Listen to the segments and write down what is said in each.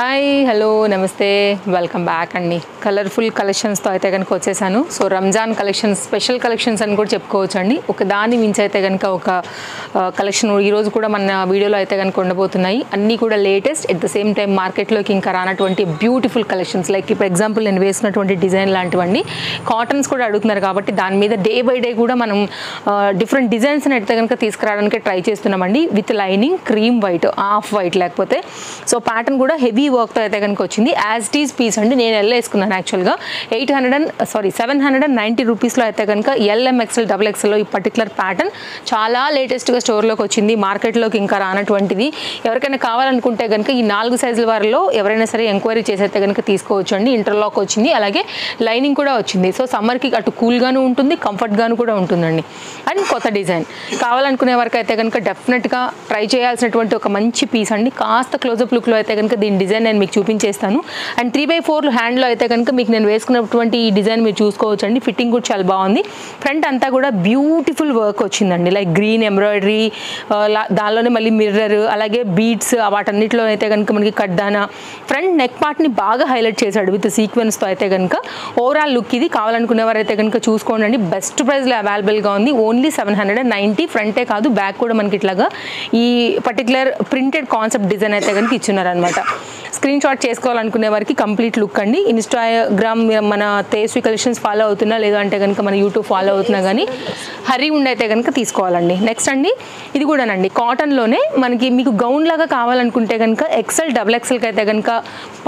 Hi hello నమస్తే welcome back అండి. Colourful కలెక్షన్స్తో అయితే కనుక వచ్చేసాను. So Ramzan collections, special collections అని కూడా చెప్పుకోవచ్చు అండి. ఒక దాని మించి అయితే కనుక ఒక కలెక్షన్ ఈరోజు కూడా మన వీడియోలో అయితే కనుక ఉండబోతున్నాయి. అన్నీ కూడా latest, at the same time మార్కెట్లోకి ఇంకా రానటువంటి బ్యూటిఫుల్ కలెక్షన్స్. లైక్ ఇప్పుడు ఎగ్జాంపుల్ నేను వేసుకున్నటువంటి డిజైన్ లాంటివండి. కాటన్స్ కూడా అడుగుతున్నారు కాబట్టి దాని మీద డే బై డే కూడా మనం డిఫరెంట్ డిజైన్స్ని అయితే కనుక తీసుకురావడానికి ట్రై చేస్తున్నామండి. With lining, cream white, off white లేకపోతే సో ప్యాటర్న్ కూడా హెవీ వర్క్తో అయితే కనుక వచ్చింది. యాజ్ ఇట్ ఈజ్ పీస్ అండి. నేను ఎల్ వేసుకున్నాను యాక్చువల్గా 790 రూపీస్లో అయితే కనుక LMXL XXL ఈ పర్టికులర్ ప్యాటర్న్ చాలా లేటెస్ట్గా స్టోర్లోకి వచ్చింది. మార్కెట్లోకి ఇంకా రానటువంటిది. ఎవరికైనా కావాలనుకుంటే కనుక ఈ 4 సైజుల వారిలో ఎవరైనా సరే ఎంక్వైరీ చేసి అయితే కనుక తీసుకోవచ్చు అండి. ఇంటర్లాక్ వచ్చింది, అలాగే లైనింగ్ కూడా వచ్చింది. సో సమ్మర్కి అటు కూల్గాను ఉంటుంది, కంఫర్ట్గాను కూడా ఉంటుందండి. అండ్ కొత్త డిజైన్ కావాలనుకునే వరకు అయితే కనుక డెఫినెట్గా ట్రై చేయాల్సినటువంటి ఒక మంచి పీస్ అండి. కాస్త క్లోజప్ లుక్లో అయితే కనుక దీని డిజైన్ నేను మీకు చూపించేస్తాను. అండ్ 3/4 హ్యాండ్లో అయితే కనుక మీకు నేను వేసుకున్నటువంటి ఈ డిజైన్ మీరు చూసుకోవచ్చు అండి. ఫిట్టింగ్ కూడా చాలా బాగుంది. ఫ్రంట్ అంతా కూడా బ్యూటిఫుల్ వర్క్ వచ్చిందండి. లైక్ గ్రీన్ ఎంబ్రాయిడరీ, దానిలోనే మళ్ళీ మిర్రర్, అలాగే బీడ్స్, వాటన్నిటిలో అయితే కనుక మనకి కడ్దానా. ఫ్రంట్ నెక్ పార్ట్ని బాగా హైలైట్ చేశాడు విత్ సీక్వెన్స్తో అయితే కనుక. ఓవరాల్ లుక్ ఇది. కావాలనుకునేవారు అయితే కనుక చూసుకోండి. బెస్ట్ ప్రైస్లో అవైలబుల్గా ఉంది. ఓన్లీ 790. ఫ్రంటే కాదు, బ్యాక్ కూడా మనకి ఇట్లాగా ఈ పర్టికులర్ ప్రింటెడ్ కాన్సెప్ట్ డిజైన్ అయితే కనుక ఇచ్చున్నారనమాట. స్క్రీన్ షాట్ చేసుకోవాలనుకునే వారికి కంప్లీట్ లుక్ అండి. ఇన్స్టాగ్రామ్ మన తేజస్వి కలెక్షన్స్ ఫాలో అవుతున్నా, లేదంటే కనుక మన యూట్యూబ్ ఫాలో అవుతున్నా కానీ హరి ఉండి అయితే కనుక తీసుకోవాలండి. నెక్స్ట్ అండి ఇది కూడానండి కాటన్లోనే మనకి మీకు గౌన్ లాగా కావాలనుకుంటే కనుక XL XXLకి అయితే కనుక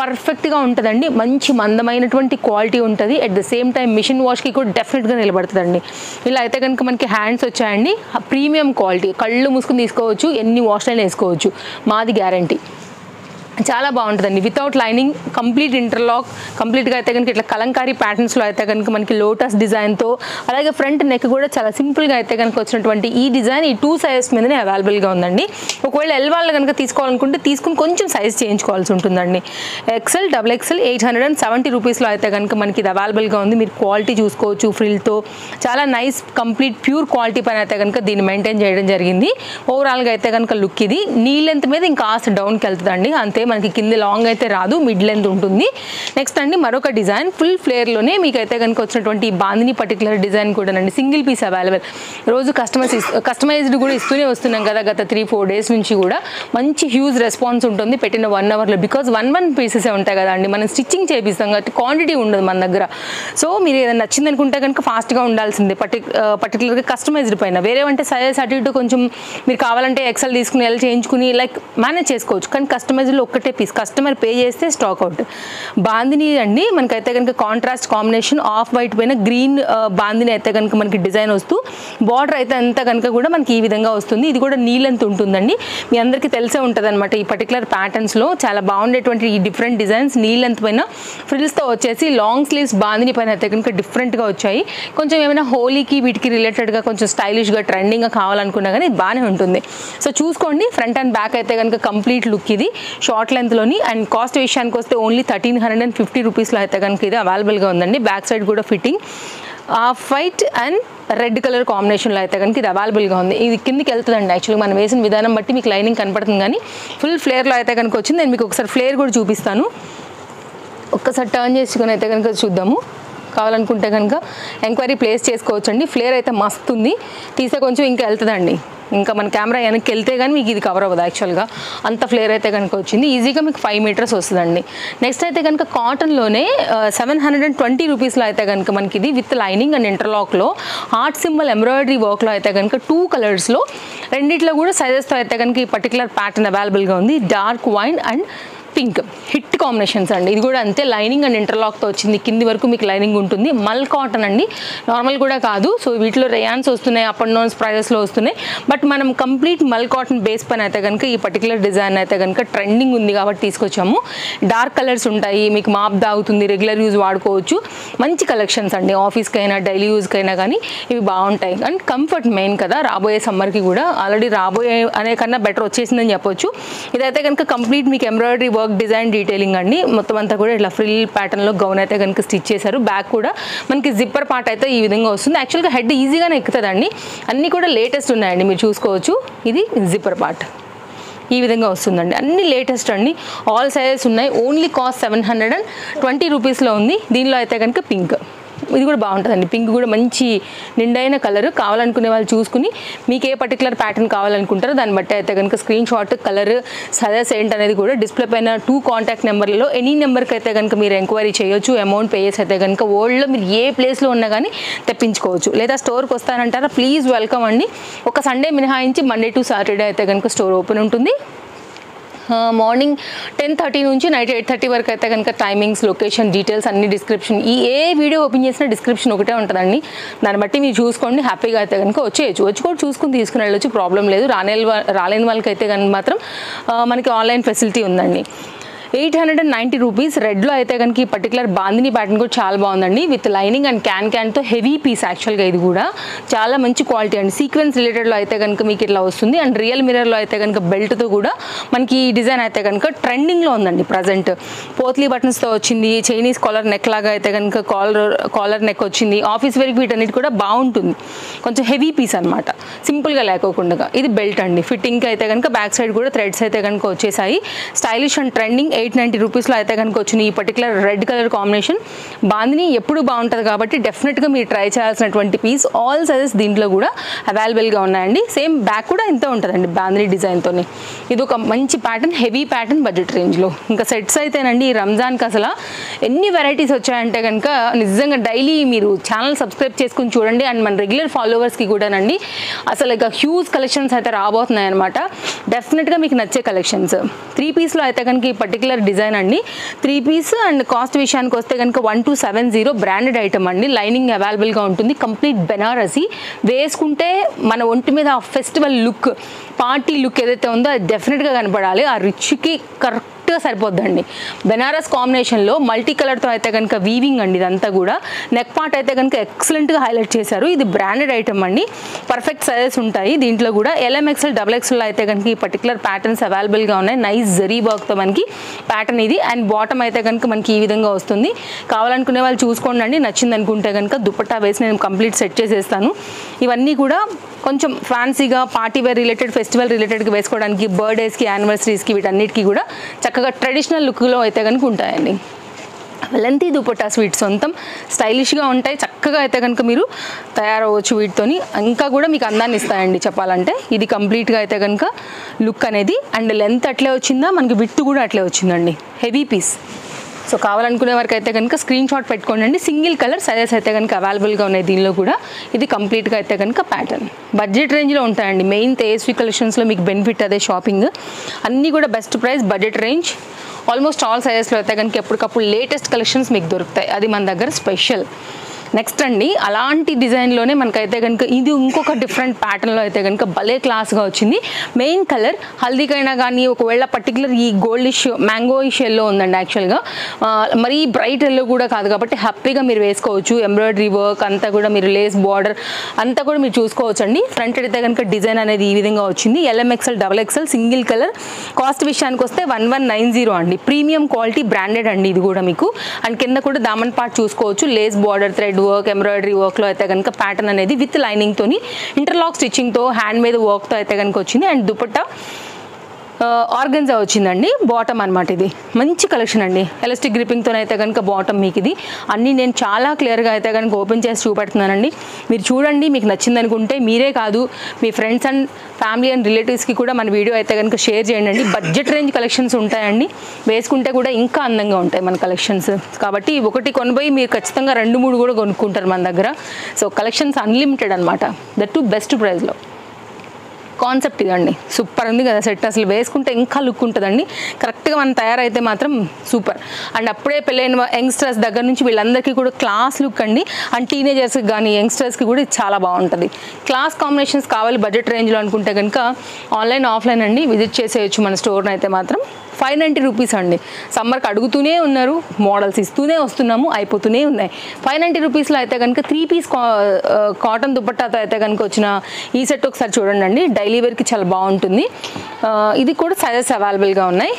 పర్ఫెక్ట్గా ఉంటుందండి. మంచి మందమైనటువంటి క్వాలిటీ ఉంటుంది. At the same time machine వాష్కి కూడా డెఫినెట్గా నిలబడుతుందండి. ఇలా అయితే కనుక మనకి హ్యాండ్స్ వచ్చాయండి. ప్రీమియం క్వాలిటీ, కళ్ళు మూసుకుని తీసుకోవచ్చు, ఎన్ని వాష్లైనా వేసుకోవచ్చు, మాది గ్యారంటీ. చాలా బాగుంటుందండి. వితౌట్ లైనింగ్, కంప్లీట్ ఇంటర్లాక్, కంప్లీట్గా అయితే కనుక ఇట్లా కలంకారీ ప్యాటర్న్స్లో అయితే కనుక మనకి లోటస్ డిజైన్తో, అలాగే ఫ్రంట్ నెక్ కూడా చాలా సింపుల్గా అయితే కనుక వచ్చినటువంటి ఈ డిజైన్ ఈ 2 సైజెస్ మీదనే అవైలబుల్గా ఉందండి. ఒకవేళ ఎల్ వాళ్ళు కనుక తీసుకోవాలనుకుంటే తీసుకుని కొంచెం సైజ్ చేయించుకోవాల్సి ఉంటుందండి. XL XXL 870 రూపీస్లో అయితే కనుక మనకి ఇది అవైలబుల్గా ఉంది. మీరు క్వాలిటీ చూసుకోవచ్చు. ఫ్రిల్తో చాలా నైస్ కంప్లీట్ ప్యూర్ క్వాలిటీ పైన అయితే కనుక దీన్ని మెయింటైన్ చేయడం జరిగింది. ఓవరాల్గా అయితే కనుక లుక్ ఇది. నీ లెంత్ మీద ఇంకా డౌన్కి వెళ్తుందండి. అంతే, మనకి కింద లాంగ్ అయితే రాదు, మిడ్ లెంత్ ఉంటుంది. నెక్స్ట్ అండి మరొక డిజైన్ ఫుల్ ఫ్లేర్లోనే మీకు అయితే కనుక వచ్చినటువంటి ఈ బాందిని పర్టికులర్ డిజైన్ కూడానండి. Single piece available. రోజు కస్టమైజ్డ్ కూడా ఇస్తూనే వస్తున్నాం కదా గత 3-4 డేస్ నుంచి కూడా. మంచి హ్యూజ్ రెస్పాన్స్ ఉంటుంది పెట్టిన 1 అవర్లో. బికాజ్ 1 పీసెసే ఉంటాయి కదా అండి. మనం స్టిచ్చింగ్ చేపిస్తాం కాబట్టి క్వాంటిటీ ఉండదు మన దగ్గర. సో మీరు ఏదైనా నచ్చింది అనుకుంటే కనుక ఫాస్ట్గా ఉండాల్సిందే. పర్టికులర్గా కస్టమైజ్డ్ పైన. వేరే అంటే సైజ్ అటు ఇటు కొంచెం మీరు కావాలంటే XL తీసుకుని L చేయించుకుని లైక్ మేనేజ్ చేసుకోవచ్చు. కానీ కస్టమైజ్డ్లో ఒక్కటే పీస్, కస్టమర్ పే చేస్తే స్టాక్ అవుట్. బాందిని అండి మనకైతే కనుక కాంట్రాస్ట్ కాంబినేషన్ ఆఫ్ వైట్ పైన గ్రీన్ బాందిని అయితే కనుక మనకి డిజైన్ వస్తూ, బార్డర్ అయితే అంతా కనుక కూడా మనకి ఈ విధంగా వస్తుంది. ఇది కూడా నీ లెంత్ ఉంటుందండి. మీ అందరికీ తెలిసే ఉంటుంది అనమాట. ఈ పర్టికులర్ ప్యాటర్న్స్లో చాలా బాగుండేటువంటి ఈ డిఫరెంట్ డిజైన్స్ నీ లెంత్ పైన ఫ్రిల్స్తో వచ్చేసి లాంగ్ స్లీవ్స్ బాందిని పైన అయితే కనుక డిఫరెంట్గా వచ్చాయి. కొంచెం ఏమైనా హోలీకి వీటికి రిలేటెడ్గా కొంచెం స్టైలిష్గా ట్రెండింగ్గా కావాలనుకున్నా కానీ బాగానే ఉంటుంది. సో చూసుకోండి. ఫ్రంట్ అండ్ బ్యాక్ అయితే కనుక కంప్లీట్ లుక్ ఇది షార్ట్ లెంత్లోని. అండ్ కాస్ట్ విషయానికి వస్తే ఓన్లీ 1350 రూపీస్లో అయితే కనుక ఇది అవైలబుల్గా ఉందండి. బ్యాక్ సైడ్ కూడా fitting off white and red colour కాంబినేషన్లో అయితే కనుక ఇది అవైలబుల్గా ఉంది. ఇది కిందికి వెళ్తుందండి. యాక్చువల్గా మనం వేసిన విధానం బట్టి మీకు లైనింగ్ కనపడుతుంది, కానీ ఫుల్ ఫ్లేర్లో అయితే కనుక వచ్చింది. నేను మీకు ఒకసారి ఫ్లేర్ కూడా చూపిస్తాను. ఒక్కసారి టర్న్ చేసుకుని అయితే కనుక చూద్దాము. కావాలనుకుంటే కనుక ఎంక్వైరీ ప్లేస్ చేసుకోవచ్చండి. ఫ్లేర్ అయితే మస్తు ఉంది. తీసే కొంచెం ఇంకా వెళ్తుందండి. ఇంకా మన కెమెరా వెనక్కి వెళ్తే కానీ మీకు ఇది కవర్ అవ్వదు. యాక్చువల్గా అంత ఫ్లేర్ అయితే కనుక వచ్చింది. ఈజీగా మీకు 5 మీటర్స్ వస్తుందండి. నెక్స్ట్ అయితే కనుక కాటన్లోనే 720 రూపీస్లో అయితే కనుక మనకి ఇది విత్ లైనింగ్ అండ్ ఇంటర్లాక్లో హార్ట్ సింబల్ ఎంబ్రాయిడరీ వర్క్లో అయితే కనుక 2 కలర్స్లో రెండిట్లో కూడా సైజెస్తో అయితే కనుక ఈ పర్టికులర్ ప్యాటర్న్ అవైలబుల్గా ఉంది. Dark wine and pink hit combinations అండి. ఇది కూడా అంతే, లైనింగ్ అండ్ ఇంటర్లాక్తో వచ్చింది. కింది వరకు మీకు లైనింగ్ ఉంటుంది. మల్ కాటన్ అండి, నార్మల్ కూడా కాదు. సో వీటిలో రేయాన్స్ వస్తున్నాయి, అప్ అండ్ డౌన్స్ ప్రైజెస్లో వస్తున్నాయి. బట్ మనం కంప్లీట్ మల్ కాటన్ బేస్ పైన అయితే కనుక ఈ పర్టికులర్ డిజైన్ అయితే కనుక ట్రెండింగ్ ఉంది కాబట్టి తీసుకొచ్చాము. డార్క్ కలర్స్ ఉంటాయి, మీకు మాప్ దాగుతుంది, రెగ్యులర్ యూజ్ వాడుకోవచ్చు. మంచి కలెక్షన్స్ అండి. ఆఫీస్కి అయినా డైలీ యూజ్కి అయినా కానీ ఇవి బాగుంటాయి. అండ్ కంఫర్ట్ మెయిన్ కదా రాబోయే సమ్మర్కి కూడా. ఆల్రెడీ రాబోయే అనే కన్నా బెటర్ వచ్చేసిందని చెప్పొచ్చు. ఇదైతే కనుక కంప్లీట్ మీకు ఎంబ్రాయిడరీ వర్క్ డిజైన్ డీటెయిలింగ్ అండి. మొత్తం అంతా కూడా ఇట్లా ఫ్రిల్ ప్యాటర్న్లో గౌన్ అయితే కనుక స్టిచ్ చేశారు. బ్యాక్ కూడా మనకి జిప్పర్ పార్ట్ అయితే ఈ విధంగా వస్తుంది. యాక్చువల్గా హెడ్ ఈజీగానే ఎక్కుతుందండి. అన్నీ కూడా లేటెస్ట్ ఉన్నాయండి, మీరు చూసుకోవచ్చు. ఇది జిప్పర్ పార్ట్. ఈ విధంగా వస్తుందండి. అన్ని లేటెస్ట్ అండి, ఆల్ సైజెస్ ఉన్నాయి. ఓన్లీ కాస్ట్ 720 రూపీస్లో ఉంది. దీనిలో అయితే కనుక పింక్, ఇది కూడా బాగుంటుందండి. పింక్ కూడా మంచి నిండైన కలర్. కావాలనుకునే వాళ్ళు చూసుకుని మీకు ఏ పర్టికులర్ ప్యాటర్న్ కావాలనుకుంటారో దాన్ని బట్టి అయితే కనుక స్క్రీన్ షాట్, కలర్, సజెస్ ఏంటి అనేది కూడా డిస్ప్లే పైన 2 కాంటాక్ట్ నెంబర్లలో ఎనీ నెంబర్కి అయితే కనుక మీరు ఎంక్వైరీ చేయొచ్చు. అమౌంట్ పే చేసి అయితే కనుక వరల్డ్లో మీరు ఏ ప్లేస్లో ఉన్నా కానీ తెప్పించుకోవచ్చు. లేదా స్టోర్కి వస్తానంటారా, ప్లీజ్ వెల్కమ్ అండి. ఒక సండే మినహాయించి మండే టు సాటర్డే అయితే కనుక స్టోర్ ఓపెన్ ఉంటుంది. మార్నింగ్ 10:30 నుంచి నైట్ 8:30 వరకు అయితే కనుక టైమింగ్స్, లొకేషన్, డీటెయిల్స్ అన్ని డిస్క్రిప్షన్, ఏ వీడియో ఓపెన్ చేసినా డిస్క్రిప్షన్ ఒకటే ఉంటుందండి. దాన్ని బట్టి మీరు చూసుకోండి. హ్యాపీగా అయితే కనుక వచ్చేయచ్చు, వచ్చి కూడా చూసుకుని తీసుకుని వెళ్ళొచ్చు, ప్రాబ్లం లేదు. రాలేని వాళ్ళకైతే కనుక మాత్రం మనకి ఆన్లైన్ ఫెసిలిటీ ఉందండి. 890 రూపీస్. రెడ్లో అయితే కనుక ఈ పర్టికులర్ బాందిని ప్యాటర్న్ కూడా చాలా బాగుందండి. విత్ లైనింగ్ అండ్ క్యాన్తో హెవీ పీస్. యాక్చువల్గా ఇది కూడా చాలా మంచి క్వాలిటీ అండి. సీక్వెన్స్ రిలేటెడ్లో అయితే కనుక మీకు ఇట్లా వస్తుంది. అండ్ రియల్ మిరర్లో అయితే కనుక బెల్ట్తో కూడా మనకి ఈ డిజైన్ అయితే కనుక ట్రెండింగ్లో ఉందండి ప్రజెంట్. పోత్లీ బటన్స్తో వచ్చింది. చైనీస్ కాలర్ నెక్ లాగా అయితే కనుక కాలర్ నెక్ వచ్చింది. ఆఫీస్ వేర్కి వీటన్నిటి కూడా బాగుంటుంది. కొంచెం హెవీ పీస్ అనమాట, సింపుల్గా లేకోకుండా. ఇది బెల్ట్ అండి. ఫిట్టింగ్ అయితే కనుక బ్యాక్ సైడ్ కూడా థ్రెడ్స్ అయితే కనుక వచ్చేసాయి. Stylish and trending. 890 రూపీస్లో అయితే కనుక వచ్చింది ఈ particular red colour combination. Bandhani ఎప్పుడు బాగుంటుంది కాబట్టి డెఫినెట్గా మీరు ట్రై చేయాల్సినటువంటి పీస్. ఆల్ సైజెస్ దీంట్లో కూడా అవైలబుల్గా ఉన్నాయండి. సేమ్ బ్యాక్ కూడా ఇంత ఉంటుందండి బాందిని డిజైన్తో. ఇది ఒక మంచి ప్యాటర్న్, హెవీ ప్యాటర్న్, బడ్జెట్ రేంజ్లో. ఇంకా సెట్స్ అయితేనండి ఈ రంజాన్కి అసలు ఎన్ని వెరైటీస్ వచ్చాయంటే కనుక నిజంగా డైలీ మీరు ఛానల్ సబ్స్క్రైబ్ చేసుకుని చూడండి. అండ్ మన రెగ్యులర్ ఫాలోవర్స్కి కూడానండి అసలు ఇక హ్యూజ్ కలెక్షన్స్ అయితే రాబోతున్నాయి అనమాట. డెఫినెట్గా మీకు నచ్చే కలెక్షన్స్. 3 పీస్లో అయితే కనుక ఈ పర్టికులర్ డిజైన్ అండి. 3 పీస్. అండ్ కాస్ట్ విషయానికి వస్తే కనుక 1270. బ్రాండెడ్ ఐటమ్ అండి. లైనింగ్ అవైలబుల్గా ఉంటుంది. కంప్లీట్ బెనారసీ. వేసుకుంటే మన ఒంటి మీద ఆ ఫెస్టివల్ లుక్, పార్టీ లుక్ ఏదైతే ఉందో అది డెఫినెట్గా కనపడాలి. ఆ రిచ్కి కరెక్ట్గా సరిపోద్దండి. బెనారస్ కాంబినేషన్లో మల్టీ కలర్తో అయితే కనుక వీవింగ్ అండి. ఇదంతా కూడా నెక్ పార్ట్ అయితే కనుక ఎక్సలెంట్గా హైలైట్ చేశారు. ఇది బ్రాండెడ్ ఐటమ్ అండి. పర్ఫెక్ట్ సైజెస్ ఉంటాయి దీంట్లో కూడా. LMXL, XXL అయితే కనుక ఈ పర్టికులర్ ప్యాటర్న్స్ అవైలబుల్గా ఉన్నాయి. నైస్ జరీ వర్క్తో మనకి ప్యాటర్న్ ఇది. అండ్ బాటమ్ అయితే కనుక మనకి ఈ విధంగా వస్తుంది. కావాలనుకునే వాళ్ళు చూసుకోండి అండి. నచ్చింది అనుకుంటే కనుక దుపట్టా వేసి నేను కంప్లీట్ సెట్ చేసేస్తాను. ఇవన్నీ కూడా కొంచెం ఫ్యాన్సీగా పార్టీ వేర్ రిలేటెడ్, ఫెస్టివల్ రిలేటెడ్కి వేసుకోవడానికి, బర్త్డేస్కి, యానివర్సరీస్కి వీటన్నిటికీ కూడా చక్కగా ట్రెడిషనల్ లుక్లో అయితే కనుక ఉంటాయండి. లెంతీ దుపట్టా స్వీట్ సొంతం, స్టైలిష్గా ఉంటాయి. చక్కగా అయితే కనుక మీరు తయారవ్వచ్చు వీటితోని. ఇంకా కూడా మీకు అందాన్ని ఇస్తాయండి చెప్పాలంటే. ఇది కంప్లీట్గా అయితే కనుక లుక్ అనేది. అండ్ లెంత్ అట్లే వచ్చిందా, మనకి విడ్త్ కూడా అట్లే వచ్చిందండి. Heavy piece. సో కావాలనుకునే వరకు అయితే కనుక స్క్రీన్ షాట్ పెట్టుకోండి. సింగిల్ కలర్ సైజెస్ అయితే కనుక అవైలబుల్గా ఉన్నాయి దీనిలో కూడా. ఇది కంప్లీట్గా అయితే కనుక ప్యాటర్న్ బడ్జెట్ రేంజ్లో ఉంటాయండి. మెయిన్ తేజస్వి కలెక్షన్స్లో మీకు బెనిఫిట్ అదే షాపింగ్. అన్నీ కూడా best price, budget range. Almost all సైజెస్లో అయితే కనుక ఎప్పటికప్పుడు లేటెస్ట్ కలెక్షన్స్ మీకు దొరుకుతాయి. అది మన దగ్గర స్పెషల్. నెక్స్ట్ అండి అలాంటి డిజైన్లోనే మనకైతే కనుక ఇది ఇంకొక డిఫరెంట్ ప్యాటర్న్లో అయితే కనుక భలే క్లాస్గా వచ్చింది. మెయిన్ కలర్ హల్దీకైనా కానీ ఒకవేళ పర్టికులర్ ఈ గోల్డిష్ మ్యాంగోయిష్ ఎల్లో ఉందండి. యాక్చువల్గా మరీ బ్రైట్ ఎల్లో కూడా కాదు కాబట్టి హ్యాపీగా మీరు వేసుకోవచ్చు. ఎంబ్రాయిడరీ వర్క్ అంతా కూడా మీరు లేస్ బార్డర్ అంతా కూడా మీరు చూసుకోవచ్చు అండి. ఫ్రంట్ అయితే కనుక డిజైన్ అనేది ఈ విధంగా వచ్చింది. LMXL, XXL single colour. Cost విషయానికి వస్తే 1190 అండి. ప్రీమియం క్వాలిటీ, బ్రాండెడ్ అండి ఇది కూడా మీకు. అండ్ కింద కూడా దామన్ పార్ట్ చూసుకోవచ్చు. Lace border, thread work, embroidery వర్క్లో అయితే కనుక ప్యాటర్న్ అనేది విత్ లైనింగ్తోని, ఇంటర్లాక్ స్టిచ్చింగ్తో, హ్యాండ్ మీద వర్క్తో అయితే కనుక వచ్చింది. అండ్ దుపట్టా ఆర్గన్జా వచ్చిందండి. బాటమ్ అనమాట. ఇది మంచి కలెక్షన్ అండి. ఎలాస్టిక్ గ్రిప్పింగ్తో అయితే కనుక బాటమ్ మీకు ఇది. అన్నీ నేను చాలా క్లియర్గా అయితే కనుక ఓపెన్ చేసి చూపెడుతున్నానండి. మీరు చూడండి, మీకు నచ్చింది అనుకుంటే మీరే కాదు మీ ఫ్రెండ్స్ అండ్ ఫ్యామిలీ అండ్ రిలేటివ్స్కి కూడా మన వీడియో అయితే కనుక షేర్ చేయండి. బడ్జెట్ రేంజ్ కలెక్షన్స్ ఉంటాయండి. వేసుకుంటే కూడా ఇంకా అందంగా ఉంటాయి మన కలెక్షన్స్. కాబట్టి ఒకటి కొనిపోయి మీరు ఖచ్చితంగా 2-3 కూడా కొనుక్కుంటారు మన దగ్గర. సో కలెక్షన్స్ అన్లిమిటెడ్ అనమాట. దట్ టు బెస్ట్ ప్రైస్లో. కాన్సెప్ట్ ఇదండి. సూపర్ ఉంది కదా సెట్. అసలు వేసుకుంటే ఇంకా లుక్ ఉంటుందండి. కరెక్ట్గా మనం తయారైతే మాత్రం సూపర్. అండ్ అప్పుడే పెళ్ళైన యంగ్స్టర్స్ దగ్గర నుంచి వీళ్ళందరికీ కూడా క్లాస్ లుక్ అండి. అండ్ టీనేజర్స్కి కానీ యంగ్స్టర్స్కి కూడా ఇది చాలా బాగుంటుంది. క్లాస్ కాంబినేషన్స్ కావాలి బడ్జెట్ రేంజ్లో అనుకుంటే కనుక ఆన్లైన్, ఆఫ్లైన్ అండి విజిట్ చేసేయచ్చు మన స్టోర్ని అయితే మాత్రం. 590 రూపీస్ అండి. సమ్మర్కి అడుగుతూనే ఉన్నారు, మోడల్స్ ఇస్తూనే వస్తున్నాము, అయిపోతూనే ఉన్నాయి. 590 రూపీస్లో అయితే కనుక 3 పీస్ కాటన్ దుపట్టాతో అయితే కనుక వచ్చిన ఈ సెట్ ఒకసారి చూడండి అండి. డైలీ వేర్కి చాలా బాగుంటుంది. ఇది కూడా సైజెస్ అవైలబుల్గా ఉన్నాయి.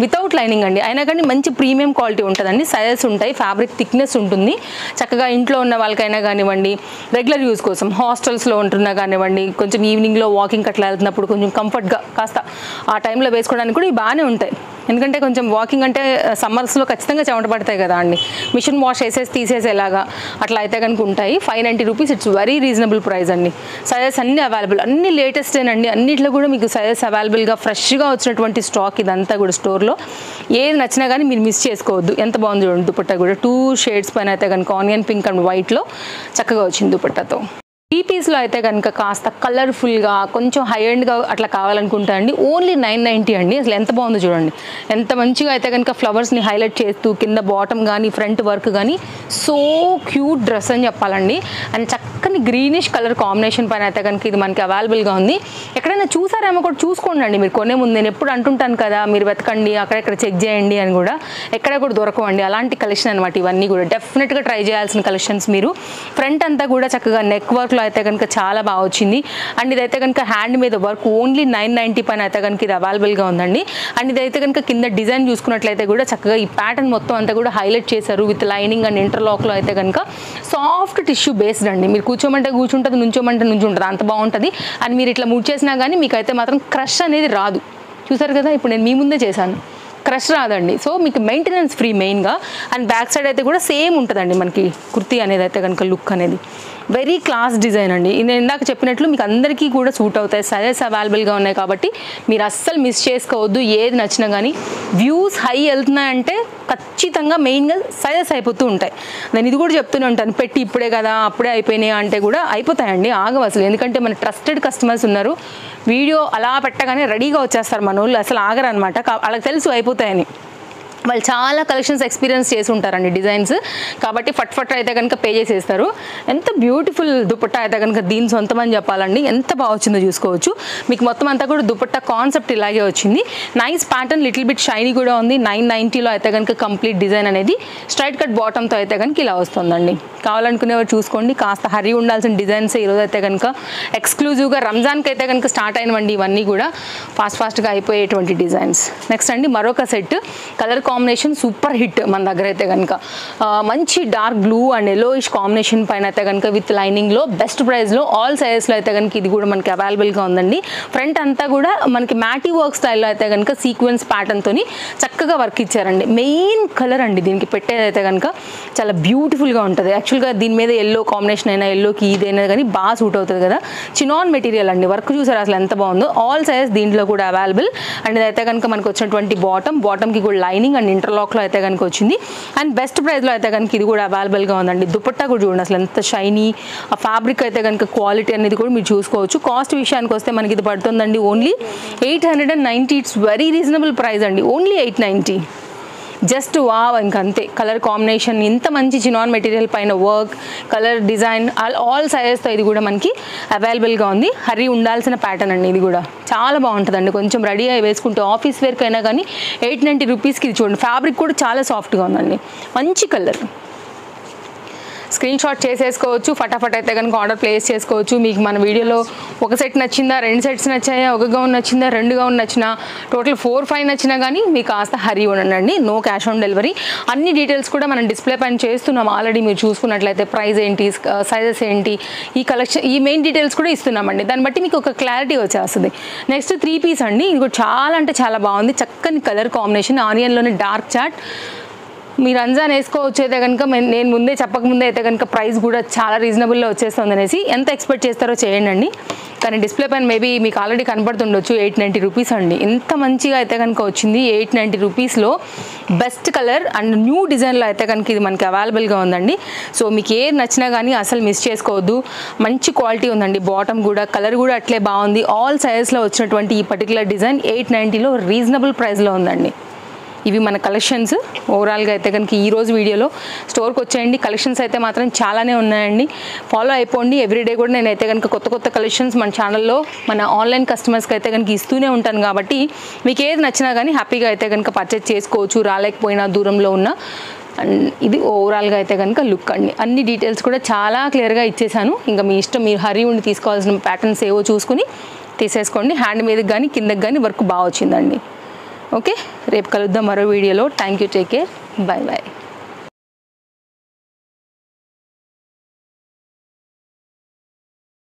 వితౌట్ లైనింగ్ అండి. అయినా కానీ మంచి ప్రీమియం క్వాలిటీ ఉంటుందండి. సైజెస్ ఉంటాయి, ఫ్యాబ్రిక్ థిక్నెస్ ఉంటుంది. చక్కగా ఇంట్లో ఉన్న వాళ్ళకైనా కానివ్వండి, రెగ్యులర్ యూస్ కోసం హాస్టల్స్లో ఉంటున్నా కానివ్వండి, కొంచెం ఈవినింగ్లో వాకింగ్ అట్లా వెళ్తున్నప్పుడు కొంచెం కంఫర్ట్గా కాస్త ఆ టైంలో వేసుకోవడానికి కూడా ఇవి బాగానే ఉంటాయి. ఎందుకంటే కొంచెం వాకింగ్ అంటే సమ్మర్స్లో ఖచ్చితంగా చెమట పడతాయి కదా అండి, మిషన్ వాష్ వేసేసి తీసేసేలాగా అట్లా అయితే కనుక ఉంటాయి. 590 rupees, it's very reasonable price అండి. సైజెస్ అన్నీ అవైలబుల్, అన్ని లేటెస్టేనండి. అన్నిట్లో కూడా మీకు సైజెస్ అవైలబుల్గా ఫ్రెష్గా వచ్చినటువంటి స్టాక్ ఇదంతా కూడా స్టోర్లో. ఏది నచ్చినా కానీ మీరు మిస్ చేసుకోవద్దు. ఎంత బాగుంది చూడండి దుపట్టా కూడా, 2 షేడ్స్ పైన అయితే కనుక ఆనియన్ పింక్ అండ్ వైట్లో చక్కగా వచ్చింది దుపట్టాతో. ఈ పీస్లో అయితే కనుక కాస్త కలర్ఫుల్గా కొంచెం హై ఎండ్గా అట్లా కావాలనుకుంటా అండి, ఓన్లీ 990 అండి. అసలు ఎంత బాగుందో చూడండి, ఎంత మంచిగా అయితే కనుక ఫ్లవర్స్ని హైలైట్ చేస్తూ కింద బాటమ్ కానీ ఫ్రంట్ వర్క్ కానీ సో క్యూట్ డ్రెస్ అని చెప్పాలండి. అండ్ చక్కని గ్రీనిష్ కలర్ కాంబినేషన్ పైన అయితే కనుక ఇది మనకి అవైలబుల్గా ఉంది. ఎక్కడైనా చూసారేమో కూడా చూసుకోండి అండి మీరు కొనే ముందు. నేను ఎప్పుడు అంటుంటాను కదా, మీరు వెతకండి, అక్కడెక్కడ చెక్ చేయండి అని కూడా. ఎక్కడ కూడా దొరకవండి అలాంటి కలెక్షన్ అనమాట ఇవన్నీ కూడా. డెఫినెట్గా ట్రై చేయాల్సిన కలెక్షన్స్ మీరు. ఫ్రంట్ అంతా కూడా చక్కగా నెక్ వర్క్లో అయితే కనుక చాలా బాగా వచ్చింది. అండ్ ఇదైతే కనుక హ్యాండ్ మీద వర్క్, ఓన్లీ 990 పైన అయితే కనుక ఇది అవైలబుల్గా ఉందండి. అండ్ ఇదైతే కనుక కింద డిజైన్ చూసుకున్నట్లయితే కూడా చక్కగా ఈ ప్యాటర్న్ మొత్తం అంతా కూడా హైలైట్ చేశారు విత్ లైనింగ్ అండ్ ఇంటర్లాక్లో అయితే కనుక. సాఫ్ట్ టిష్యూ బేస్డ్ అండి, మీరు కూర్చోమంటే కూర్చుంటుంది, నుంచోమంటే నుంచుంటుంది, అంత బాగుంటుంది. అండ్ మీరు ఇట్లా మూవ్ చేసినా కానీ మీకు అయితే మాత్రం క్రష్ అనేది రాదు. చూసారు కదా, ఇప్పుడు నేను మీ ముందే చేశాను, క్రష్ రాదండి. సో మీకు మెయింటెనెన్స్ ఫ్రీ మెయిన్గా. అండ్ బ్యాక్ సైడ్ అయితే కూడా సేమ్ ఉంటుందండి మనకి కుర్తీ అనేది అయితే కనుక. లుక్ అనేది వెరీ క్లాస్ డిజైన్ అండి. నేను ఇందాక చెప్పినట్లు మీకు అందరికీ కూడా సూట్ అవుతాయి. సైజెస్ అవైలబుల్గా ఉన్నాయి కాబట్టి మీరు అస్సలు మిస్ చేసుకోవద్దు. ఏది నచ్చినా కానీ వ్యూస్ హై వెళ్తున్నాయంటే ఖచ్చితంగా మెయిన్గా సైజెస్ అయిపోతూ ఉంటాయి. నేను ఇది కూడా చెప్తూనే ఉంటాను, పెట్టి ఇప్పుడే కదా అప్పుడే అయిపోయినాయి అంటే కూడా అయిపోతాయండి, ఆగవు అసలు. ఎందుకంటే మన ట్రస్టెడ్ కస్టమర్స్ ఉన్నారు, వీడియో అలా పెట్టగానే రెడీగా వచ్చేస్తారు మన వాళ్ళు, అసలు ఆగరు అనమాట. వాళ్ళకి తెలుసు అయిపోతాయని. వాళ్ళు చాలా కలెక్షన్స్ ఎక్స్పీరియన్స్ చేసి ఉంటారండి డిజైన్స్, కాబట్టి ఫట్ అయితే కనుక పే చేసేస్తారు. ఎంత బ్యూటిఫుల్ దుపట్టా అయితే కనుక దీని సొంతమని చెప్పాలండి. ఎంత బాగా వచ్చిందో చూసుకోవచ్చు. మీకు మొత్తం అంతా కూడా దుపట్టా కాన్సెప్ట్ ఇలాగే వచ్చింది. Nice pattern, little bit shiny కూడా ఉంది. 990లో అయితే కనుక కంప్లీట్ డిజైన్ అనేది స్ట్రైట్ కట్ బాటంతో అయితే కనుక ఇలా వస్తుందండి. కావాలనుకునేవారు చూసుకోండి. కాస్త హరీ ఉండాల్సిన డిజైన్స్ ఈరోజు అయితే కనుక ఎక్స్క్లూజివ్గా రంజాన్కి అయితే కనుక స్టార్ట్ అయినవండి ఇవన్నీ కూడా, ఫాస్ట్గా అయిపోయేటువంటి డిజైన్స్. నెక్స్ట్ అండి మరొక set, colour combination super hit మన దగ్గర అయితే కనుక. మంచి dark blue and yellowish combination పైన అయితే కనుక విత్ లైనింగ్లో బెస్ట్ ప్రైస్లో ఆల్ సైజెస్లో అయితే కనుక ఇది కూడా మనకి అవైలబుల్గా ఉందండి. ఫ్రంట్ అంతా కూడా మనకి మ్యాటీ వర్క్ స్టైల్లో అయితే కనుక సీక్వెన్స్ ప్యాటర్న్తో చక్కగా వర్క్ ఇచ్చారండి. మెయిన్ కలర్ అండి దీనికి పెట్టేదైతే కనుక చాలా బ్యూటిఫుల్గా ఉంటుంది. యాక్చువల్గా దీని మీద ఎల్లో కాంబినేషన్ అయినా, ఎల్లోకి ఇదైనా కానీ బాగా సూట్ అవుతుంది కదా. చినాన్ మెటీరియల్ అండి, వర్క్ చూసారు అసలు ఎంత బాగుందో. ఆల్ సైజెస్ దీంట్లో కూడా అవైలబుల్. అండ్ ఇదైతే కనుక మనకు వచ్చినటువంటి బాటమ్కి కూడా లైనింగ్ అండ్ ఇంటర్లాక్లో అయితే కనుక వచ్చింది. అండ్ బెస్ట్ ప్రైస్లో అయితే కనుక ఇది కూడా అవైలబుల్గా ఉందండి. దుపట్టా కూడా చూడండి అసలు ఎంత షైనీ, ఆ ఫ్యాబ్రిక్ అయితే కనుక క్వాలిటీ అనేది కూడా మీరు చూసుకోవచ్చు. కాస్ట్ విషయానికి వస్తే మనకి ఇది పడుతుందండి only 890. It's very reasonable price అండి, ఓన్లీ 890. జస్ట్ వావ్, ఇంకంతే. కలర్ కాంబినేషన్ ఇంత మంచి చినాన్ మెటీరియల్ పైన వర్క్, కలర్ డిజైన్ ఆల్ సైజెస్తో ఇది కూడా మనకి అవైలబుల్గా ఉంది. హరీ ఉండాల్సిన ప్యాటర్న్ అండి ఇది కూడా, చాలా బాగుంటుందండి. కొంచెం రెడీ అయ్యి వేసుకుంటే ఆఫీస్ వేర్కి అయినా కానీ 890 రూపీస్కి ఇది చూడండి. ఫ్యాబ్రిక్ కూడా చాలా సాఫ్ట్గా ఉందండి, మంచి కలర్. స్క్రీన్ షాట్ చేసేసుకోవచ్చు, ఫటాఫట్ అయితే కనుక ఆర్డర్ ప్లేస్ చేసుకోవచ్చు. మీకు మన వీడియోలో ఒక సెట్ నచ్చిందా, 2 సెట్స్ నచ్చాయా, ఒక గౌన్ నచ్చిందా, 2 గౌన్ నచ్చినా, టోటల్ 4-5 నచ్చినా కానీ మీకు కాస్త హరీ ఉండండి. No cash on delivery. అన్ని డీటెయిల్స్ కూడా మనం డిస్ప్లే పైన చేస్తున్నాం ఆల్రెడీ. మీరు చూసుకున్నట్లయితే ప్రైస్ ఏంటి, సైజెస్ ఏంటి, ఈ కలెక్షన్, ఈ మెయిన్ డీటెయిల్స్ కూడా ఇస్తున్నామండి. దాన్ని బట్టి మీకు ఒక క్లారిటీ వచ్చేస్తుంది. నెక్స్ట్ 3 పీస్ అండి. ఇది కూడా చాలా అంటే చాలా బాగుంది. చక్కని కలర్ కాంబినేషన్, ఆనియన్లోని డార్క్ చాట్. మీరు రంజాన్ వేసుకోవచ్చు అయితే కనుక, నేను ముందే చెప్పకముందే అయితే కనుక ప్రైస్ కూడా చాలా రీజనబుల్లో వచ్చేస్తుంది అనేసి. ఎంత ఎక్స్పెక్ట్ చేస్తారో చేయండి. కానీ డిస్ప్లే పైన మేబీ మీకు ఆల్రెడీ కనపడుతుండొచ్చు. 890 రూపీస్ అండి. ఎంత మంచిగా అయితే కనుక వచ్చింది. 890 రూపీస్లో బెస్ట్ కలర్ అండ్ న్యూ డిజైన్లో అయితే కనుక ఇది మనకి అవైలబుల్గా ఉందండి. సో మీకు ఏది నచ్చినా కానీ అసలు మిస్ చేసుకోవద్దు. మంచి క్వాలిటీ ఉందండి. బాటమ్ కూడా, కలర్ కూడా అట్లే బాగుంది. ఆల్ సైజెస్లో వచ్చినటువంటి ఈ పర్టికులర్ డిజైన్ 890లో రీజనబుల్ ప్రైస్లో ఉందండి. ఇవి మన కలెక్షన్స్. ఓవరాల్గా అయితే కనుక ఈరోజు వీడియోలో స్టోర్కి వచ్చేయండి. కలెక్షన్స్ అయితే మాత్రం చాలానే ఉన్నాయండి. ఫాలో అయిపోండి. ఎవ్రీడే కూడా నేనైతే కనుక కొత్త కలెక్షన్స్ మన ఛానల్లో మన ఆన్లైన్ కస్టమర్స్కి అయితే కనుక ఇస్తూనే ఉంటాను కాబట్టి మీకు ఏది నచ్చినా కానీ హ్యాపీగా అయితే కనుక పర్చేజ్ చేసుకోవచ్చు, రాలేకపోయినా దూరంలో ఉన్న. అండ్ ఇది ఓవరాల్గా అయితే కనుక లుక్ అండి. అన్ని డీటెయిల్స్ కూడా చాలా క్లియర్గా ఇచ్చేసాను. ఇంకా మీ ఇష్టం, మీరు హరీ ఉండి తీసుకోవాల్సిన ప్యాటర్న్స్ ఏవో చూసుకుని తీసేసుకోండి. హ్యాండ్ మీదకి కానీ కిందకి కానీ వర్క్ బాగా వచ్చిందండి. ఓకే, రేపు కలుద్దాం మరో వీడియోలో. Thank you, take care, bye bye.